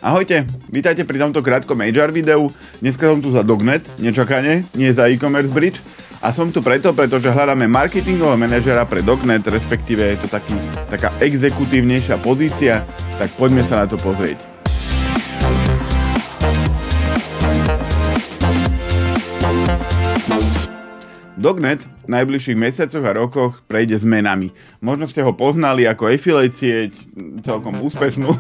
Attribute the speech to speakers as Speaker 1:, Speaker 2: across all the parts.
Speaker 1: Ahojte, vítajte pri tomto krátkom HR videu. Dneska som tu za Dognet, nečakane, nie za e-commerce bridge. A som tu pretože hľadáme marketingového manažera pre Dognet, respektíve je to taká exekutívnejšia pozícia, tak poďme sa na to pozrieť. Dognet v najbližších mesiacoch a rokoch prejde zmenami. Možno ste ho poznali ako affiliate sieť, celkom úspešnú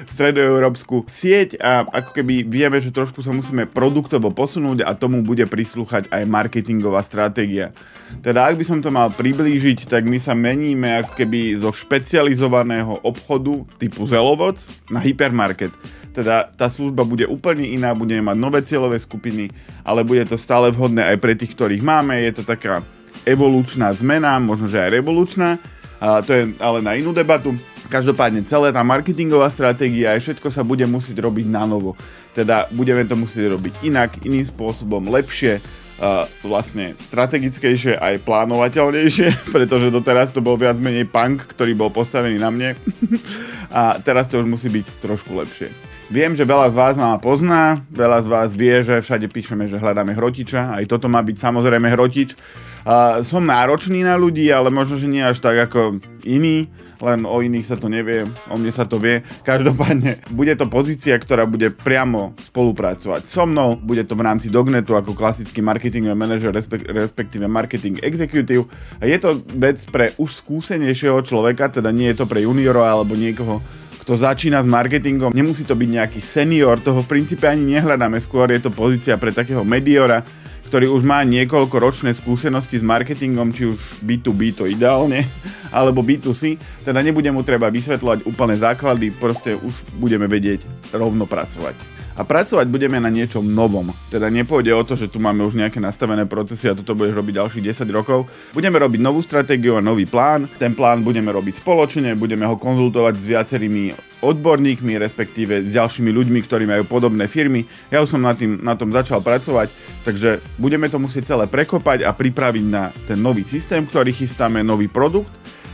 Speaker 1: stredoeurópsku sieť a ako keby vieme, že trošku sa musíme produktovo posunúť a tomu bude prislúchať aj marketingová stratégia. Teda ak by som to mal priblížiť, tak my sa meníme ako keby zo špecializovaného obchodu typu Zelovoc na hypermarket. Teda tá služba bude úplne iná, budeme mať nové cieľové skupiny, ale bude to stále vhodné aj pre tých, ktorých máme. Je to taká evolučná zmena, možno že aj revolučná, to je ale na inú debatu. Každopádne celá tá marketingová stratégia aj všetko sa bude musieť robiť na novo. Teda budeme to musieť robiť inak, iným spôsobom, lepšie, vlastne strategickejšie aj plánovateľnejšie, pretože doteraz to bol viac menej punk, ktorý bol postavený na mne a teraz to už musí byť trošku lepšie. Viem, že veľa z vás ma pozná, veľa z vás vie, že všade píšeme, že hľadáme hrotiča, aj toto má byť samozrejme hrotič. Som náročný na ľudí, ale možno, že nie až tak ako iní, len o iných sa to nevie, o mne sa to vie. Každopádne bude to pozícia, ktorá bude priamo spolupracovať so mnou, bude to v rámci Dognetu ako klasický marketing manager, respektíve marketing executive. Je to vec pre už skúsenejšieho človeka, teda nie je to pre juniora alebo niekoho, kto začína s marketingom. Nemusí to byť nejaký senior, toho v princípe ani nehľadáme, skôr je to pozícia pre takého mediora, ktorý už má niekoľko ročné skúsenosti s marketingom, či už B2B to ideálne, alebo B2C, teda nebude mu treba vysvetľovať úplné základy, proste už budeme vedieť rovno pracovať. A pracovať budeme na niečom novom, teda nepôjde o to, že tu máme už nejaké nastavené procesy a toto budeš robiť ďalších 10 rokov. Budeme robiť novú stratégiu a nový plán, ten plán budeme robiť spoločne, budeme ho konzultovať s viacerými odborníkmi, respektíve s ďalšími ľuďmi, ktorí majú podobné firmy. Ja už som na tom začal pracovať, takže budeme to musieť celé prekopať a pripraviť na ten nový systém, ktorý chystáme, nový produkt.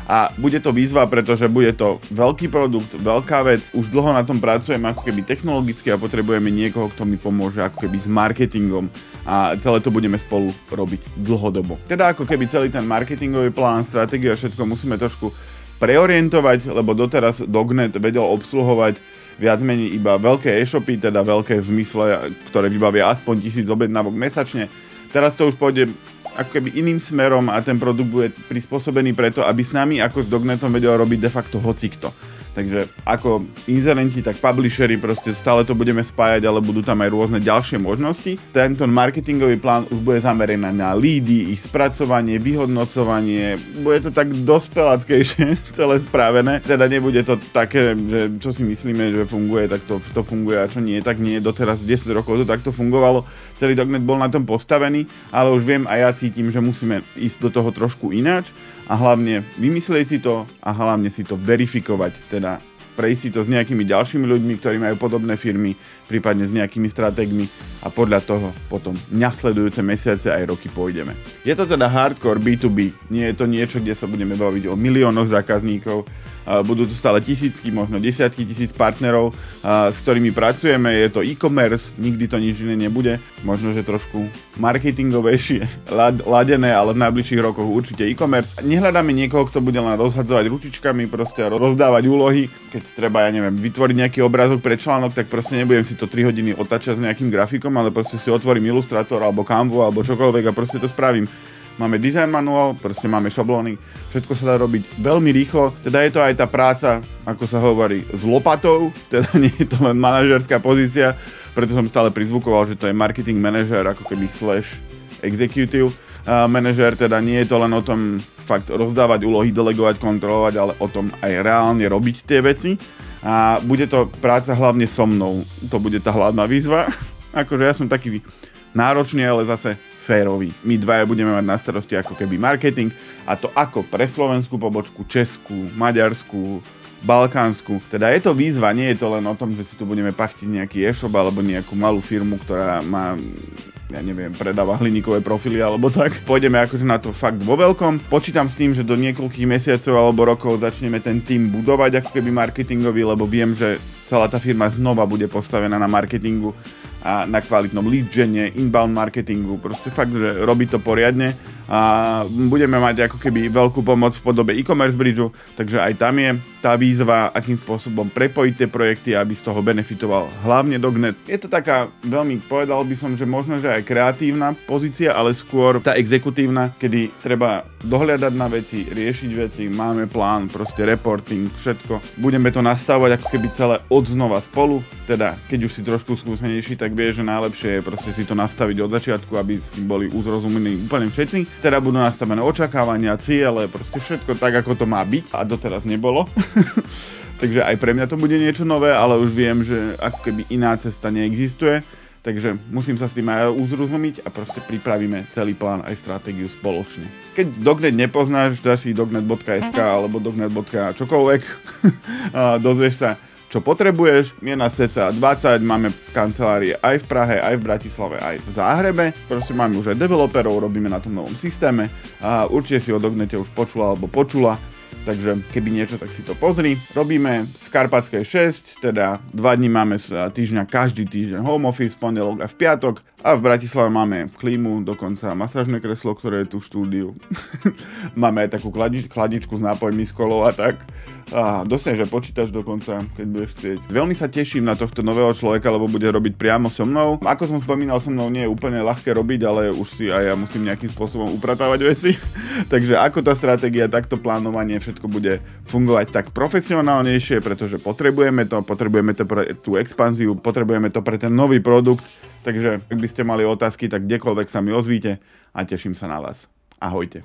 Speaker 1: A bude to výzva, pretože bude to veľký produkt, veľká vec, už dlho na tom pracujem ako keby technologicky a potrebujeme niekoho, kto mi pomôže ako keby s marketingom a celé to budeme spolu robiť dlhodobo. Teda ako keby celý ten marketingový plán, stratégia, všetko musíme trošku preorientovať, lebo doteraz Dognet vedel obsluhovať viac menej iba veľké e-shopy, teda veľké v zmysle, ktoré vybavia aspoň 1000 objednávok mesačne. Teraz to už pôjde ako keby iným smerom a ten produkt bude prispôsobený preto, aby s nami ako s Dognetom vedel robiť de facto hocikto. Takže ako inzerenti, tak publishery, proste stále to budeme spájať, ale budú tam aj rôzne ďalšie možnosti. Tento marketingový plán už bude zameraný na leady, ich spracovanie, vyhodnocovanie. Bude to tak dospeláckejšie celé spravené. Teda nebude to také, že čo si myslíme, že funguje, tak to funguje a čo nie, tak nie. Doteraz 10 rokov to takto fungovalo. Celý Dognet bol na tom postavený, ale už viem a ja cítim, že musíme ísť do toho trošku ináč a hlavne vymyslieť si to a hlavne si to verifikovať, teda prejsť si to s nejakými ďalšími ľuďmi, ktorí majú podobné firmy, prípadne s nejakými stratégmi a podľa toho potom nasledujúce mesiace aj roky pôjdeme. Je to teda hardcore B2B, nie je to niečo, kde sa budeme baviť o miliónoch zákazníkov, budú to stále tisícky, možno desiatky tisíc partnerov, s ktorými pracujeme, je to e-commerce, nikdy to nič iné nebude, možno, že trošku marketingovejšie ladené, ale v najbližších rokoch určite e-commerce. Nehľadáme niekoho, kto bude len rozhadzovať ručičkami, proste rozdávať úlohy, keď treba, ja neviem, vytvoriť nejaký obrázok pre článok, tak proste nebudem si to 3 hodiny otáčať s nejakým grafikom, ale proste si otvorím Illustrator alebo Canvu alebo čokoľvek a proste to spravím. Máme design manuál, proste máme šablóny, všetko sa dá robiť veľmi rýchlo, teda je to aj tá práca, ako sa hovorí, s lopatou, teda nie je to len manažerská pozícia, preto som stále prizvukoval, že to je marketing manažer, ako keby / executive manažer, teda nie je to len o tom fakt rozdávať úlohy, delegovať, kontrolovať, ale o tom aj reálne robiť tie veci a bude to práca hlavne so mnou, to bude tá hlavná výzva, akože ja som taký náročný, ale zase férový. My dvaja budeme mať na starosti ako keby marketing a to ako pre slovenskú pobočku, českú, maďarskú, balkánsku. Teda je to výzva, nie je to len o tom, že si tu budeme pachtiť nejaký e-shop alebo nejakú malú firmu, ktorá má, ja neviem, predáva hliníkové profily alebo tak. Pôjdeme akože na to fakt vo veľkom. Počítam s tým, že do niekoľkých mesiacov alebo rokov začneme ten tým budovať ako keby marketingový, lebo viem, že celá tá firma znova bude postavená na marketingu a na kvalitnom lead gene, inbound marketingu, proste fakt, že robí to poriadne a budeme mať ako keby veľkú pomoc v podobe e-commerce bridgeu, takže aj tam je tá výzva, akým spôsobom prepojiť tie projekty, aby z toho benefitoval hlavne Dognet. Je to taká veľmi, povedal by som, že možno, že aj kreatívna pozícia, ale skôr tá exekutívna, kedy treba dohľadať na veci, riešiť veci, máme plán, proste reporting, všetko. Budeme to nastavovať ako keby celé odznova spolu, teda keď už si trošku skúsenejší, tak vieš, že najlepšie je proste si to nastaviť od začiatku, aby s tým boli uzrozumení úplne všetci. Teda budú nastavené očakávania, ciele, proste všetko tak, ako to má byť a doteraz nebolo. Takže aj pre mňa to bude niečo nové, ale už viem, že ako keby iná cesta neexistuje. Takže musím sa s tým aj uzrozumiť a proste pripravíme celý plán aj stratégiu spoločne. Keď Dognet nepoznáš, dáš si dognet.sk alebo dognet.čokoľvek a dozvieš sa, čo potrebuješ. Je nás cca 20, máme kancelárie aj v Prahe, aj v Bratislave, aj v Záhrebe. Proste máme už aj developerov, robíme na tom novom systéme a určite si o Dognete už počula alebo počula. Takže keby niečo, tak si to pozri. Robíme z Karpatskej 6, teda 2 dní máme z týždňa, každý týždeň home office, pondelok a v piatok. A v Bratislave máme klímu, dokonca masážne kreslo, ktoré je tu v štúdiu. Máme aj takú chladničku s nápojmi, s kolou a tak. A dosiahneš aj počítač dokonca, keď budeš chcieť. Veľmi sa teším na tohto nového človeka, lebo bude robiť priamo so mnou. Ako som spomínal, so mnou nie je úplne ľahké robiť, ale už si aj ja musím nejakým spôsobom upratávať veci. Takže ako tá stratégia, takto plánovanie, všetko bude fungovať tak profesionálnejšie, pretože potrebujeme to pre tú expanziu, potrebujeme to pre ten nový produkt. Takže ak by ste mali otázky, tak kdekoľvek sa mi ozvíte a teším sa na vás. Ahojte.